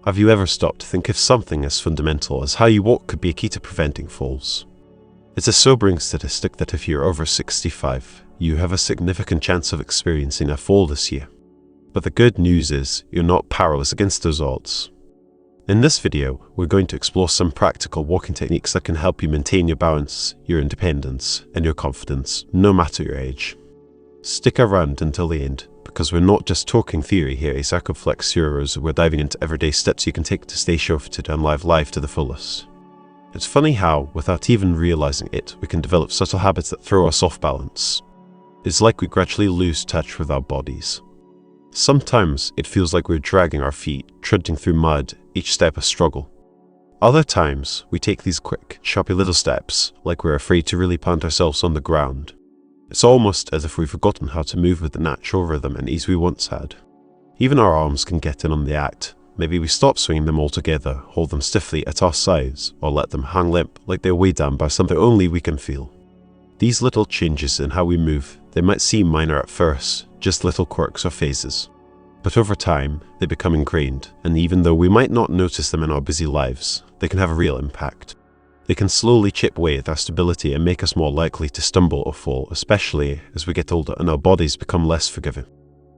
Have you ever stopped to think if something as fundamental as how you walk could be a key to preventing falls? It's a sobering statistic that if you're over 65, you have a significant chance of experiencing a fall this year. But the good news is you're not powerless against those odds. In this video, we're going to explore some practical walking techniques that can help you maintain your balance, your independence, and your confidence, no matter your age. Stick around until the end, because we're not just talking theory here at Circumflex Heroes, we're diving into everyday steps you can take to stay surefooted and live life to the fullest. It's funny how, without even realizing it, we can develop subtle habits that throw us off balance. It's like we gradually lose touch with our bodies. Sometimes it feels like we're dragging our feet, trudging through mud, each step a struggle. Other times, we take these quick, choppy little steps, like we're afraid to really plant ourselves on the ground. It's almost as if we've forgotten how to move with the natural rhythm and ease we once had. Even our arms can get in on the act. Maybe we stop swinging them altogether, hold them stiffly at our sides, or let them hang limp like they're weighed down by something only we can feel. These little changes in how we move, they might seem minor at first, just little quirks or phases. But over time, they become ingrained, and even though we might not notice them in our busy lives, they can have a real impact. They can slowly chip away at our stability and make us more likely to stumble or fall, especially as we get older and our bodies become less forgiving.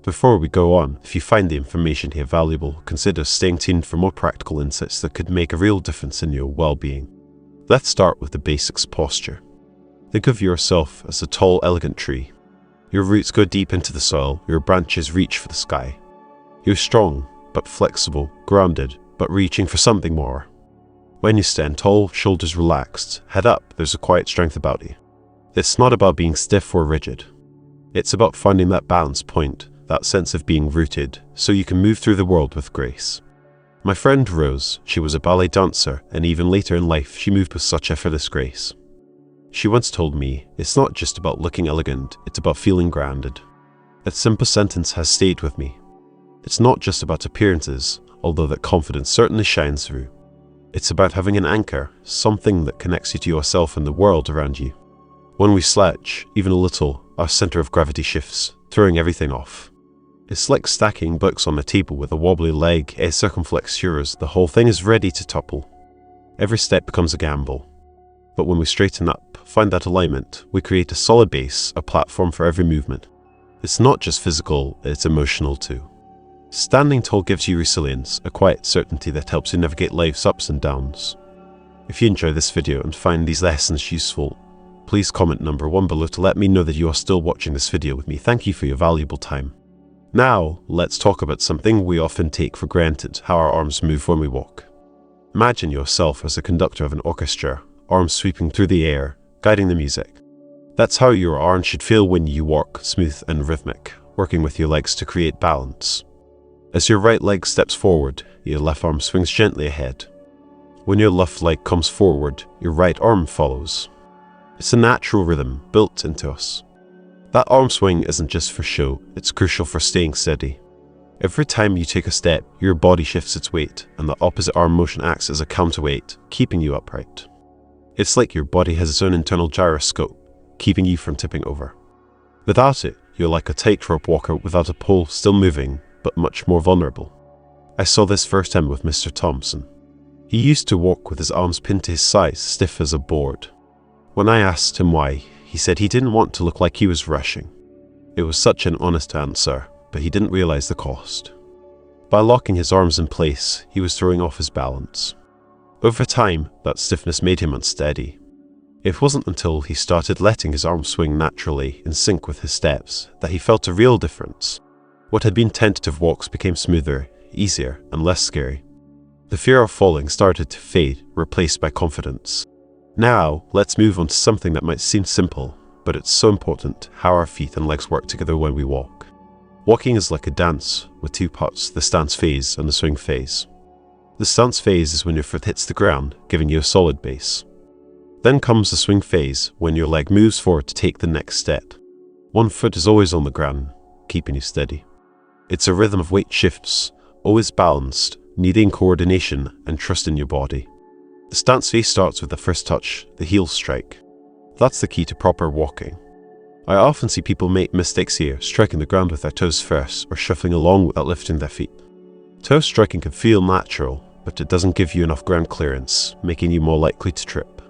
Before we go on, if you find the information here valuable, consider staying tuned for more practical insights that could make a real difference in your well-being. Let's start with the basics posture. Think of yourself as a tall, elegant tree. Your roots go deep into the soil, your branches reach for the sky. You're strong, but flexible, grounded, but reaching for something more. When you stand tall, shoulders relaxed, head up, there's a quiet strength about you. It's not about being stiff or rigid. It's about finding that balance point, that sense of being rooted, so you can move through the world with grace. My friend Rose, she was a ballet dancer, and even later in life, she moved with such effortless grace. She once told me, it's not just about looking elegant, it's about feeling grounded. That simple sentence has stayed with me. It's not just about appearances, although that confidence certainly shines through. It's about having an anchor, something that connects you to yourself and the world around you. When we slouch, even a little, our center of gravity shifts, throwing everything off. It's like stacking books on a table with a wobbly leg, a circumflex heroes, the whole thing is ready to topple. Every step becomes a gamble. But when we straighten up, find that alignment, we create a solid base, a platform for every movement. It's not just physical, it's emotional too. Standing tall gives you resilience, a quiet certainty that helps you navigate life's ups and downs. If you enjoy this video and find these lessons useful, please comment number 1 below to let me know that you are still watching this video with me. Thank you for your valuable time. Now, let's talk about something we often take for granted, how our arms move when we walk. Imagine yourself as a conductor of an orchestra, arms sweeping through the air, guiding the music. That's how your arms should feel when you walk, smooth and rhythmic, working with your legs to create balance. As your right leg steps forward, your left arm swings gently ahead. When your left leg comes forward, your right arm follows. It's a natural rhythm built into us. That arm swing isn't just for show, it's crucial for staying steady. Every time you take a step, your body shifts its weight, and the opposite arm motion acts as a counterweight, keeping you upright. It's like your body has its own internal gyroscope, keeping you from tipping over. Without it, you're like a tightrope walker without a pole, still moving, but much more vulnerable. I saw this firsthand with Mr. Thompson. He used to walk with his arms pinned to his sides, stiff as a board. When I asked him why, he said he didn't want to look like he was rushing. It was such an honest answer, but he didn't realize the cost. By locking his arms in place, he was throwing off his balance. Over time, that stiffness made him unsteady. It wasn't until he started letting his arms swing naturally in sync with his steps that he felt a real difference. What had been tentative walks became smoother, easier, and less scary. The fear of falling started to fade, replaced by confidence. Now, let's move on to something that might seem simple, but it's so important, how our feet and legs work together when we walk. Walking is like a dance, with 2 parts, the stance phase and the swing phase. The stance phase is when your foot hits the ground, giving you a solid base. Then comes the swing phase, when your leg moves forward to take the next step. One foot is always on the ground, keeping you steady. It's a rhythm of weight shifts, always balanced, needing coordination and trust in your body. The stance phase starts with the first touch, the heel strike. That's the key to proper walking. I often see people make mistakes here, striking the ground with their toes first or shuffling along without lifting their feet. Toe striking can feel natural, but it doesn't give you enough ground clearance, making you more likely to trip.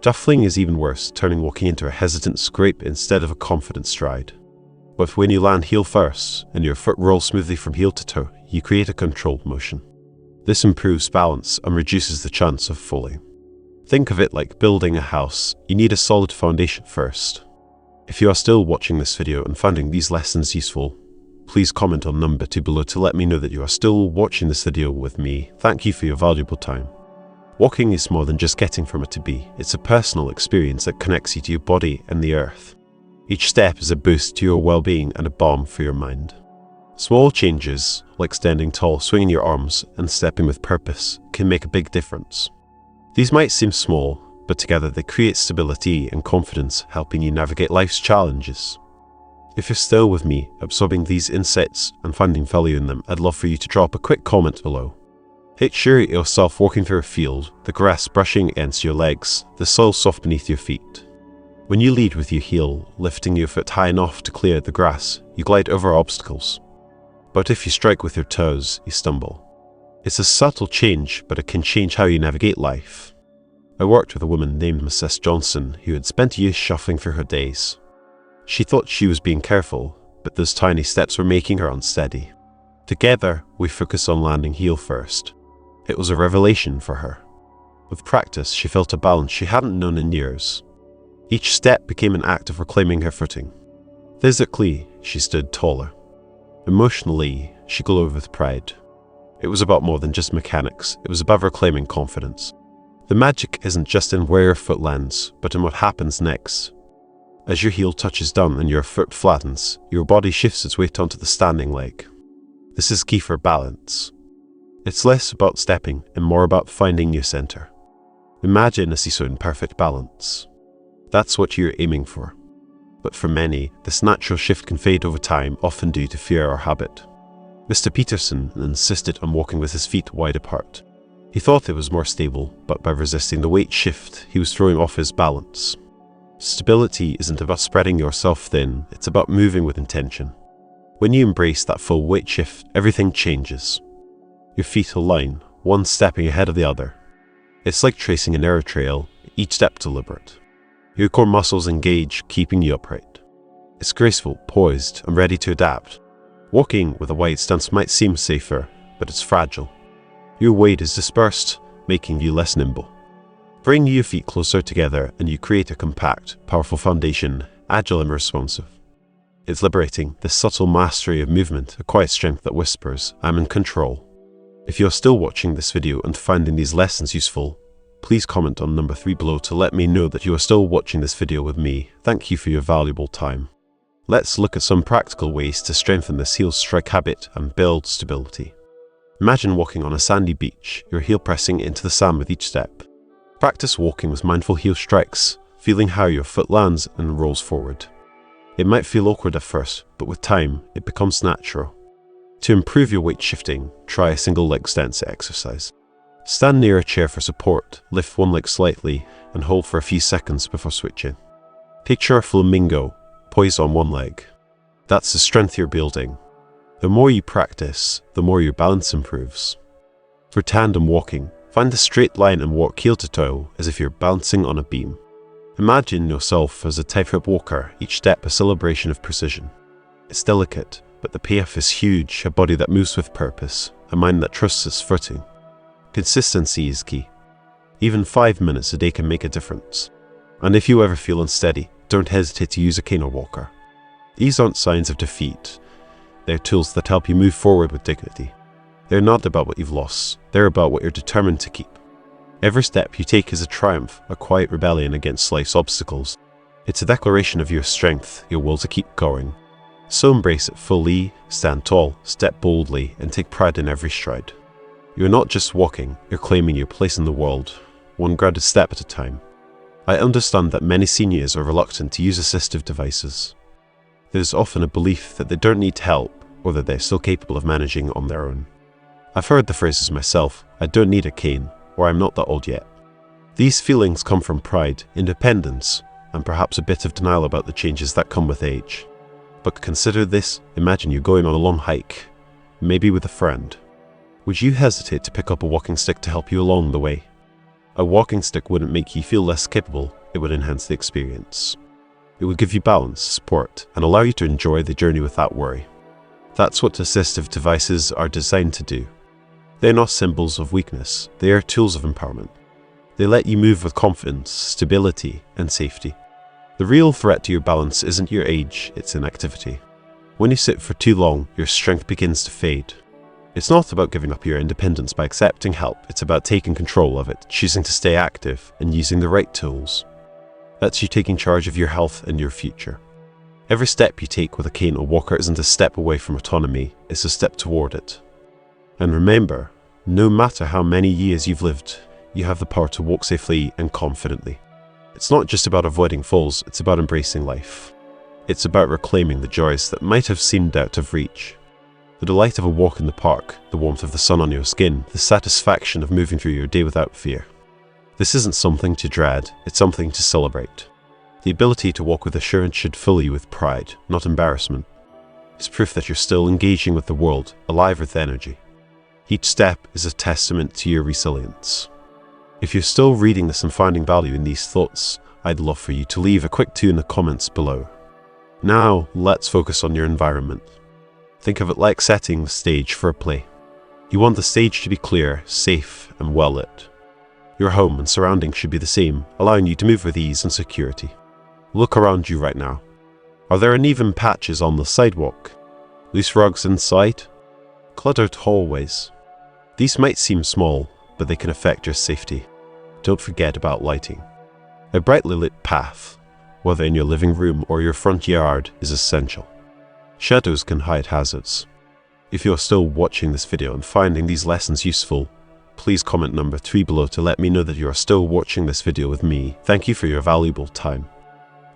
Duffling is even worse, turning walking into a hesitant scrape instead of a confident stride. But when you land heel first, and your foot rolls smoothly from heel to toe, you create a controlled motion. This improves balance and reduces the chance of falling. Think of it like building a house. You need a solid foundation first. If you are still watching this video and finding these lessons useful, please comment on number 2 below to let me know that you are still watching this video with me. Thank you for your valuable time. Walking is more than just getting from A to B. It's a personal experience that connects you to your body and the earth. Each step is a boost to your well-being and a balm for your mind. Small changes, like standing tall, swinging your arms, and stepping with purpose, can make a big difference. These might seem small, but together they create stability and confidence, helping you navigate life's challenges. If you're still with me, absorbing these insights and finding value in them, I'd love for you to drop a quick comment below. Picture yourself walking through a field, the grass brushing against your legs, the soil soft beneath your feet. When you lead with your heel, lifting your foot high enough to clear the grass, you glide over obstacles. But if you strike with your toes, you stumble. It's a subtle change, but it can change how you navigate life. I worked with a woman named Mrs. Johnson who had spent years shuffling through her days. She thought she was being careful, but those tiny steps were making her unsteady. Together, we focused on landing heel first. It was a revelation for her. With practice, she felt a balance she hadn't known in years. Each step became an act of reclaiming her footing. Physically, she stood taller. Emotionally, she glowed with pride. It was about more than just mechanics, it was about reclaiming confidence. The magic isn't just in where your foot lands, but in what happens next. As your heel touches down and your foot flattens, your body shifts its weight onto the standing leg. This is key for balance. It's less about stepping and more about finding your center. Imagine a seesaw in perfect balance. That's what you're aiming for. But for many, this natural shift can fade over time, often due to fear or habit. Mr. Peterson insisted on walking with his feet wide apart. He thought it was more stable, but by resisting the weight shift, he was throwing off his balance. Stability isn't about spreading yourself thin, it's about moving with intention. When you embrace that full weight shift, everything changes. Your feet align, one stepping ahead of the other. It's like tracing an arrow trail, each step deliberate. Your core muscles engage, keeping you upright. It's graceful, poised, and ready to adapt. Walking with a wide stance might seem safer, but it's fragile. Your weight is dispersed, making you less nimble. Bring your feet closer together and you create a compact, powerful foundation, agile and responsive. It's liberating, this subtle mastery of movement, a quiet strength that whispers, I'm in control. If you're still watching this video and finding these lessons useful, please comment on number 3 below to let me know that you are still watching this video with me. Thank you for your valuable time. Let's look at some practical ways to strengthen this heel strike habit and build stability. Imagine walking on a sandy beach, your heel pressing into the sand with each step. Practice walking with mindful heel strikes, feeling how your foot lands and rolls forward. It might feel awkward at first, but with time, it becomes natural. To improve your weight shifting, try a single leg stance exercise. Stand near a chair for support, lift one leg slightly, and hold for a few seconds before switching. Picture a flamingo, poised on one leg. That's the strength you're building. The more you practice, the more your balance improves. For tandem walking, find a straight line and walk heel to toe as if you're bouncing on a beam. Imagine yourself as a tightrope walker, each step a celebration of precision. It's delicate, but the payoff is huge, a body that moves with purpose, a mind that trusts its footing. Consistency is key. Even 5 minutes a day can make a difference. And if you ever feel unsteady, don't hesitate to use a cane or walker. These aren't signs of defeat. They're tools that help you move forward with dignity. They're not about what you've lost, they're about what you're determined to keep. Every step you take is a triumph, a quiet rebellion against life's obstacles. It's a declaration of your strength, your will to keep going. So embrace it fully, stand tall, step boldly, and take pride in every stride. You're not just walking, you're claiming your place in the world, one grounded step at a time. I understand that many seniors are reluctant to use assistive devices. There's often a belief that they don't need help, or that they're still capable of managing on their own. I've heard the phrases myself, I don't need a cane, or I'm not that old yet. These feelings come from pride, independence, and perhaps a bit of denial about the changes that come with age. But consider this, imagine you're going on a long hike, maybe with a friend. Would you hesitate to pick up a walking stick to help you along the way? A walking stick wouldn't make you feel less capable, it would enhance the experience. It would give you balance, support, and allow you to enjoy the journey without worry. That's what assistive devices are designed to do. They're not symbols of weakness, they are tools of empowerment. They let you move with confidence, stability, and safety. The real threat to your balance isn't your age, it's inactivity. When you sit for too long, your strength begins to fade. It's not about giving up your independence by accepting help, it's about taking control of it, choosing to stay active, and using the right tools. That's you taking charge of your health and your future. Every step you take with a cane or walker isn't a step away from autonomy, it's a step toward it. And remember, no matter how many years you've lived, you have the power to walk safely and confidently. It's not just about avoiding falls, it's about embracing life. It's about reclaiming the joys that might have seemed out of reach. The delight of a walk in the park, the warmth of the sun on your skin, the satisfaction of moving through your day without fear. This isn't something to dread, it's something to celebrate. The ability to walk with assurance should fill you with pride, not embarrassment. It's proof that you're still engaging with the world, alive with energy. Each step is a testament to your resilience. If you're still reading this and finding value in these thoughts, I'd love for you to leave a quick 2 in the comments below. Now, let's focus on your environment. Think of it like setting the stage for a play. You want the stage to be clear, safe, and well lit. Your home and surroundings should be the same, allowing you to move with ease and security. Look around you right now. Are there uneven patches on the sidewalk? Loose rugs inside? Cluttered hallways? These might seem small, but they can affect your safety. Don't forget about lighting. A brightly lit path, whether in your living room or your front yard, is essential. Shadows can hide hazards. If you're still watching this video and finding these lessons useful, please comment number 3 below to let me know that you are still watching this video with me. Thank you for your valuable time.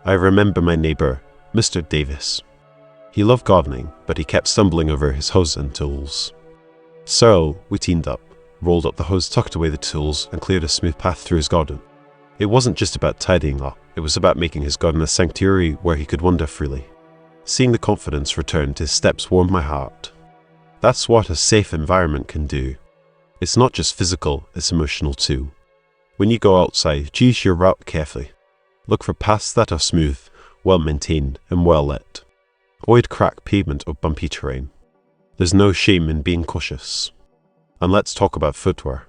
I remember my neighbor, Mr. Davis. He loved gardening, but he kept stumbling over his hose and tools. So, we teamed up, rolled up the hose, tucked away the tools, and cleared a smooth path through his garden. It wasn't just about tidying up, it was about making his garden a sanctuary where he could wander freely. Seeing the confidence return to his steps warmed my heart. That's what a safe environment can do. It's not just physical, it's emotional too. When you go outside, choose your route carefully. Look for paths that are smooth, well maintained, and well lit. Avoid cracked pavement or bumpy terrain. There's no shame in being cautious. And let's talk about footwear.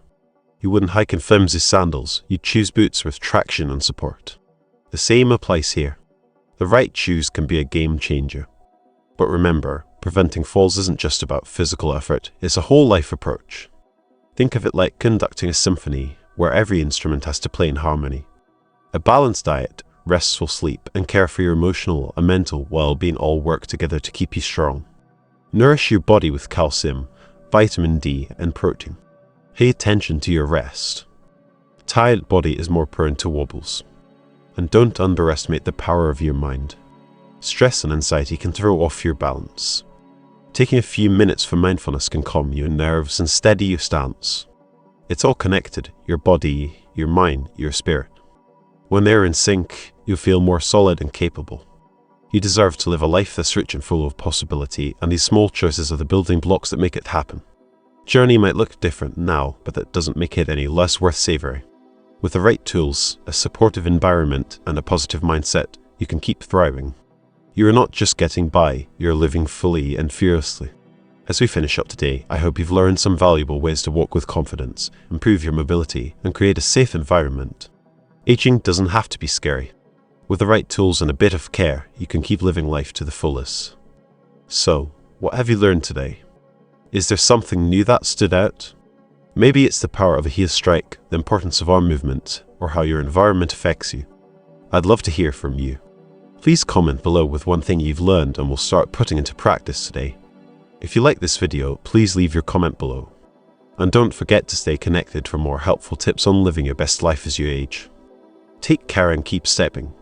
You wouldn't hike in flimsy sandals, you'd choose boots with traction and support. The same applies here. The right shoes can be a game changer. But remember, preventing falls isn't just about physical effort, it's a whole life approach. Think of it like conducting a symphony, where every instrument has to play in harmony. A balanced diet, restful sleep, and care for your emotional and mental well-being all work together to keep you strong. Nourish your body with calcium, vitamin D, and protein. Pay attention to your rest. A tired body is more prone to wobbles. And don't underestimate the power of your mind. Stress and anxiety can throw off your balance. Taking a few minutes for mindfulness can calm your nerves and steady your stance. It's all connected, your body, your mind, your spirit. When they're in sync, you'll feel more solid and capable. You deserve to live a life that's rich and full of possibility, and these small choices are the building blocks that make it happen. Journey might look different now, but that doesn't make it any less worth savoring. With the right tools, a supportive environment, and a positive mindset, you can keep thriving. You're not just getting by, you're living fully and fearlessly. As we finish up today, I hope you've learned some valuable ways to walk with confidence, improve your mobility, and create a safe environment. Aging doesn't have to be scary. With the right tools and a bit of care, you can keep living life to the fullest. So, what have you learned today? Is there something new that stood out? Maybe it's the power of a heel strike, the importance of arm movement, or how your environment affects you. I'd love to hear from you. Please comment below with one thing you've learned and we'll start putting into practice today. If you like this video, please leave your comment below. And don't forget to stay connected for more helpful tips on living your best life as you age. Take care and keep stepping.